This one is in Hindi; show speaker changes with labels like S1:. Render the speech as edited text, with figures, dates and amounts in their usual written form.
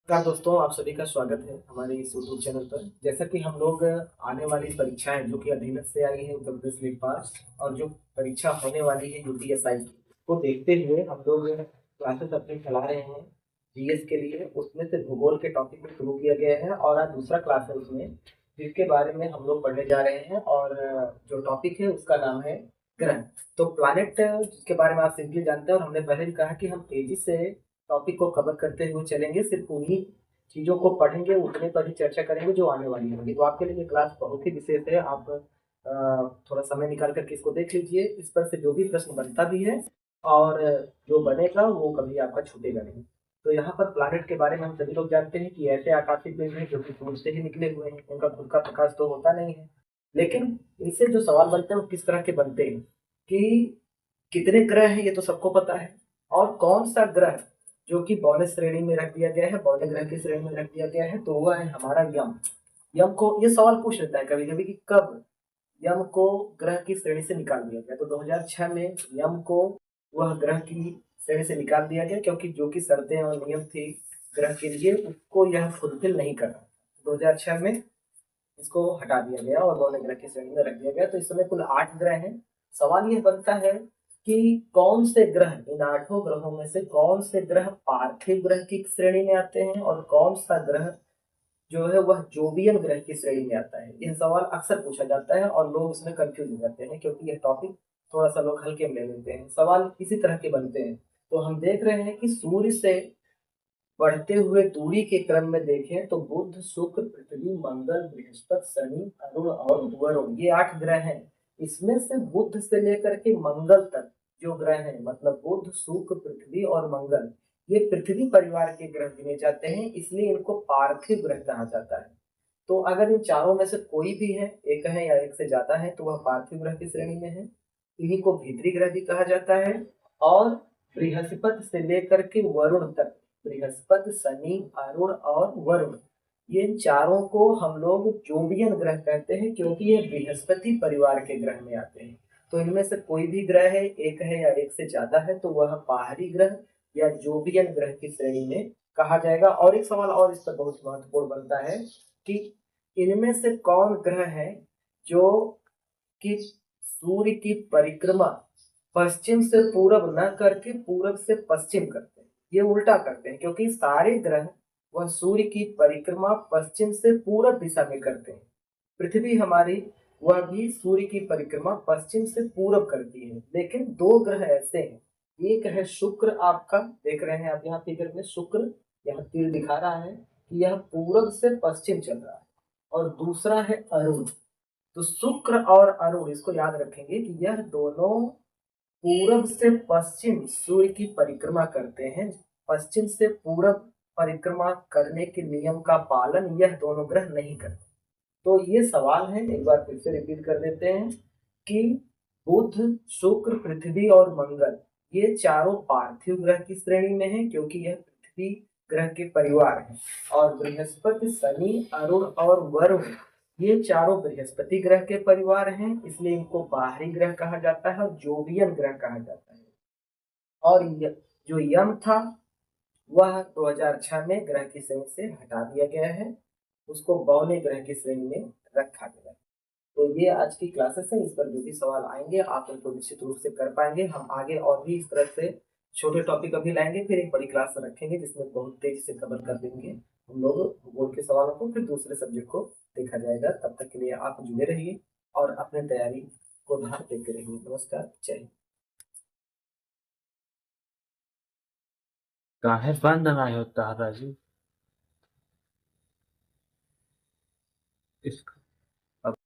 S1: नमस्कार दोस्तों, आप सभी का स्वागत है हमारे इस यूट्यूब चैनल पर। जैसा कि हम लोग आने वाली परीक्षाएं जो कि अधीनस्थ से आई है उत्तर प्रदेश लेट पास और जो परीक्षा होने वाली है यूपीएसआई को देखते हुए हम लोग क्लासेस अपने चला रहे हैं जीएस के लिए। उसमें से भूगोल के टॉपिक को शुरू किया गया है और आज दूसरा क्लास है उसमें, जिसके बारे में हम लोग पढ़ने जा रहे हैं। और जो टॉपिक है उसका नाम है ग्रह। तो प्लानिट जिसके बारे में आप सिंपली जानते हैं, और हमने पहले भी कहा कि हम तेजी से टॉपिक को कवर करते हुए चलेंगे, सिर्फ उन्हीं चीजों को पढ़ेंगे, उतने पर ही चर्चा करेंगे जो आने वाली होंगी। तो आपके लिए ये क्लास बहुत ही विशेष है। आप थोड़ा समय निकाल करके इसको देख लीजिए। इस पर से जो भी प्रश्न बनता भी है और जो बनेगा वो कभी आपका छूटेगा नहीं। तो यहाँ पर प्लानिट के बारे में हम सभी लोग जानते हैं कि ऐसे आकाशीय पिंड हैं जो कि सूर्य से ही निकले हुए हैं। उनका खुद का प्रकाश तो होता नहीं है, लेकिन इनसे जो सवाल बनते हैं वो किस तरह के बनते हैं कि कितने ग्रह हैं ये तो सबको पता है, और कौन सा ग्रह जो कि बौने श्रेणी में रख दिया गया है, बौने ग्रह की श्रेणी में रख दिया गया है, तो वह है हमारा यम। यम को ये सवाल पूछ लेता है कभी कभी कि कब यम को ग्रह की श्रेणी से निकाल दिया गया। तो 2006 में यम को वह ग्रह की श्रेणी से निकाल दिया गया, क्योंकि जो कि शर्तें और नियम थे ग्रह के लिए उसको यह फुलफिल नहीं कर रहा। 2006 में इसको हटा दिया गया और बौने ग्रह की श्रेणी में रख दिया गया। तो इस समय कुल 8 ग्रह हैं। सवाल यह बनता है कि कौन से ग्रह, इन 8 ग्रहों में से कौन से ग्रह पार्थिव ग्रह की श्रेणी में आते हैं और कौन सा ग्रह जो है वह जोवियन ग्रह की श्रेणी में आता है। यह सवाल अक्सर पूछा जाता है और लोग इसमें कंफ्यूज हो जाते हैं, क्योंकि यह टॉपिक थोड़ा सा लोग हल्के में ले लेते हैं। सवाल इसी तरह के बनते हैं। तो हम देख रहे हैं कि सूर्य से बढ़ते हुए दूरी के क्रम में देखें तो बुध, शुक्र, पृथ्वी, मंगल, बृहस्पति, शनि, अरुण और वरुण, ये 8 ग्रह हैं। इसमें से बुध से लेकर के मंगल तक जो ग्रह हैं, मतलब बुध, शुक्र, पृथ्वी और मंगल, ये पृथ्वी परिवार के ग्रह गिने जाते हैं, इसलिए इनको पार्थिव ग्रह कहा जाता है। तो अगर इन चारों में से कोई भी है, एक है या एक से ज्यादा है, तो वह पार्थिव ग्रह की श्रेणी में है। इन्हीं को भीतरी ग्रह भी कहा जाता है। और बृहस्पति से लेकर के वरुण तक, बृहस्पति, शनि, अरुण और वरुण, ये इन चारों को हम लोग जोवियन ग्रह कहते हैं, क्योंकि ये बृहस्पति परिवार के ग्रह में आते हैं। तो इनमें से कोई भी ग्रह है, एक है या एक से ज्यादा है, तो वह बाहरी ग्रह या जोवियन ग्रह की श्रेणी में कहा जाएगा। और एक सवाल और इस पर बहुत महत्वपूर्ण बनता है कि इनमें से कौन ग्रह है जो कि सूर्य की परिक्रमा पश्चिम से पूरब न करके पूरब से पश्चिम करते हैं। ये उल्टा करते हैं, क्योंकि सारे ग्रह वह सूर्य की परिक्रमा पश्चिम से पूरब दिशा में करते हैं। पृथ्वी हमारी, वह भी सूर्य की परिक्रमा पश्चिम से पूरब करती है। लेकिन 2 ग्रह ऐसे हैं, एक है शुक्र, आपका देख रहे हैं आप यहाँ फिगर में, शुक्र यहाँ तीर दिखा रहा है कि यह पूरब से पश्चिम चल रहा है। और दूसरा है अरुण। तो शुक्र और अरुण, इसको याद रखेंगे कि यह दोनों पूरब से पश्चिम सूर्य की परिक्रमा करते हैं। पश्चिम से पूरब परिक्रमा करने के नियम का पालन यह दोनों ग्रह नहीं करते। तो ये सवाल है, एक बार फिर से रिपीट कर देते हैं कि बुध, शुक्र, पृथ्वी और मंगल, ये चारों पार्थिव ग्रह की श्रेणी में हैं, क्योंकि यह पृथ्वी ग्रह के परिवार हैं। और बृहस्पति, शनि, अरुण और वरुण, ये चारों बृहस्पति ग्रह के परिवार हैं, इसलिए इनको बाहरी ग्रह कहा जाता है और जोवियन ग्रह कहा जाता है। और जो यम था वह 2006 में ग्रह की श्रेणी से हटा दिया गया है, उसको बौने ग्रह की श्रेणी में रखा गया है। तो ये आज की क्लासेस है। इस पर जो भी सवाल आएंगे आप उनको निश्चित रूप से कर पाएंगे। हम आगे और भी इस तरह से छोटे टॉपिक अभी लाएंगे, फिर एक बड़ी क्लास रखेंगे जिसमें बहुत तेजी से कवर कर देंगे हम लोग बोर्ड के सवालों को, फिर दूसरे सब्जेक्ट को देखा जाएगा। तब तक के लिए आप जुड़े रहिए और अपने तैयारी को ध्यान देते रहिए। नमस्कार, जय हिंद।
S2: काहे बंद नाही होत दादाजी? इसका